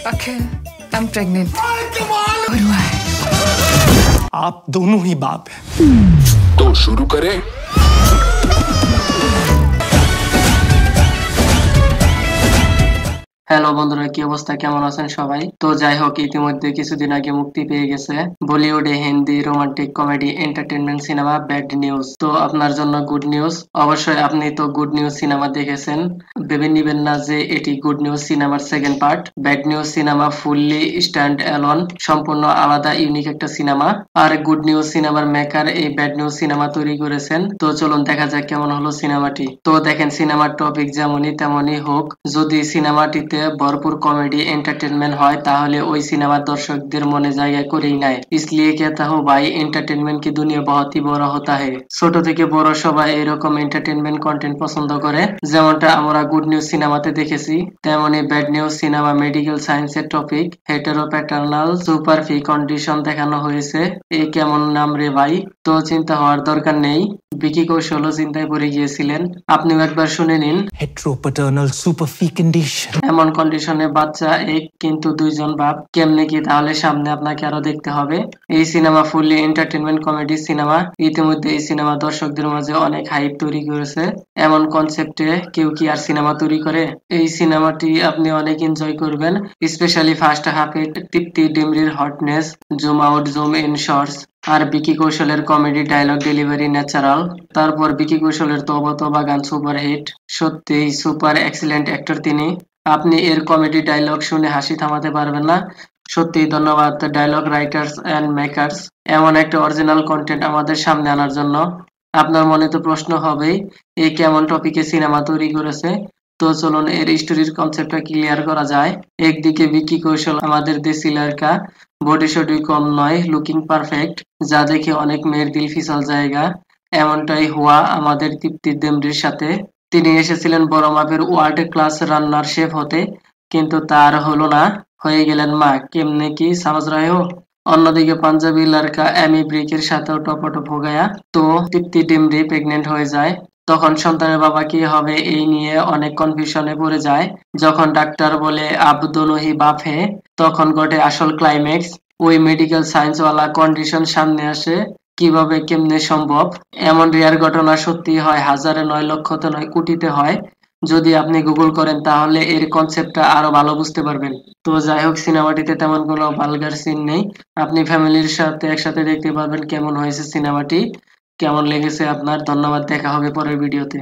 Akhil, I'm pregnant. What do I? आप दोनों ही बाप हैं। तो शुरू करें। হ্যালো বন্ধুরা, কি অবস্থা, কেমন আছেন সবাই? তো যাই হোক, ইতিমধ্যে কিছুদিন আগে মুক্তি পেয়ে গেছে বলিউডে Hindi romantic comedy entertainment cinema bad news. তো আপনার জন্য গুড নিউজ। অবশ্যই আপনি তো গুড নিউজ সিনেমা দেখেছেন, ভেবে নিবেন না যে এটি গুড নিউজ সিনেমার second part. Bad news cinema fully stand alone, সম্পূর্ণ আলাদা ইউনিক একটা সিনেমা। আর গুড নিউজ সিনেমার মেকার এই ব্যাড নিউজ সিনেমা তৈরি করেছেন। তো চলুন দেখা যাক কেমন হলো সিনেমাটি। তো দেখেন, সিনেমার টপিক যেমনই তেমনই হোক, যদি সিনেমাটিতে भरपूर कॉमेडी एंटरटेनमेंट হয় তাহলে ওই সিনেমার দর্শকদের মনে জায়গা করেই নেয়। इसलिए कहता हूँ भाई, एंटरटेनमेंट की दुनिया बहुत ही बड़ा होता है। ছোট থেকে বড় সবাই এরকম এন্টারটেনমেন্ট কন্টেন্ট পছন্দ করে, যেমনটা আমরা গুড নিউজ সিনেমাতে দেখেছি। তেমনি ব্যাড নিউজ সিনেমা মেডিকেল সায়েন্সের টপিক হেটেরোপ্যাটার্নাল সুপার ফিকন্ডিশন দেখানো হয়েছে। এই কেমন নাম রে ভাই! তো চিন্তা হওয়ার দরকার নেই, ভিকি কৌশলও চিন্তায় পড়ে গিয়েছিলেন। আপনিও একবার শুনে নিন। हेट्रोपैटर्नल सुपर कंडीशन। এমন কন্ডিশনে বাচ্চা এক কিন্তু দুইজন বাপ, কেমনে কি? তাহলে সামনে আপনাকে আরো দেখতে হবে। এই cinema fully entertainment comedy cinema. ইতিমধ্যে এই সিনেমা দর্শকদের মাঝে অনেক হাইপ তৈরি করেছে। এমন কনসেপ্টে কেউ কি আর সিনেমা তৈরি করে? এই সিনেমাটি আপনি অনেক এনজয় করবেন, স্পেশালি ফার্স্ট হাফে তৃপ্তি ডিমরির hotness, zoom out zoom in shorts, আর বিকি কৌশলের কমেডি ডায়লগ ডেলিভারি ন্যাচারাল। তারপর বিকি কৌশলের তবা তবা গান সুপার হিট, সত্যিই সুপার এক্সিলেন্ট অ্যাক্টর তিনি। আপনি এর কমেডি ডায়লগ শুনে হাসি থামাতে পারবেন না। সত্যিই ধন্যবাদ ডায়লগ রাইটার্স এন্ড মেকার্স, এমন একটা অরিজিনাল কন্টেন্ট আমাদের সামনে আনার জন্য। আপনার মনে তো প্রশ্ন হবেই, এই কেমন টপিকে সিনেমা তৈরি করেছে। তো চলুন এর স্টোরির কনসেপ্টটা ক্লিয়ার করা যায়। একদিকে বিকি কৌশল আমাদের দেশি লড়কা, বডি শডি কম নয়, লুকিং পারফেক্ট, যা দেখে অনেক মেয়ের দিল ফিসাল জায়গা। এমনটাই হুয়া আমাদের তৃপ্তি ডিমরির সাথে। তিনি এসেছিলেন বড় মাপের ওয়ার্ল্ড ক্লাস রান্নার শেফ হতে, কিন্তু তার হলো না, হয়ে গেলেন মা। কেমনে কি समझ रहे हो? অন্যদিকে পাঞ্জাবি লড়কা এমি ব্রিকের সাথেও টপটপ हो गया। তো তৃপ্তি ডিমরি প্রেগনেন্ট হয়ে যায়। তখন সন্তানের বাবা কি হবে এই নিয়ে অনেক কনফিউশনে পড়ে যায়। যখন ডাক্তার বলে আব দোনো হি বাপ হে, তখন ঘটে আসল ক্লাইম্যাক্স। ওই মেডিকেল সায়েন্স ওয়ালা কন্ডিশন সামনে আসে। কিভাবে কেমনে সম্ভব? এমন রেয়ার ঘটনা সত্যি হয়, হাজারে নয়, লক্ষতে নয়, কোটিতে হয়। যদি আপনি গুগল করেন তাহলে এর কনসেপ্টটা আরো ভালো বুঝতে পারবেন। তো যাই হোক, সিনেমাটিতে তেমন কোনো ভালগার সিন নেই। আপনি ফ্যামিলির সাথে একসাথে দেখতে পারবেন কেমন হয়েছে সিনেমাটি। কেমন লেগেছে আপনার? ধন্যবাদ, দেখা হবে পরের ভিডিওতে।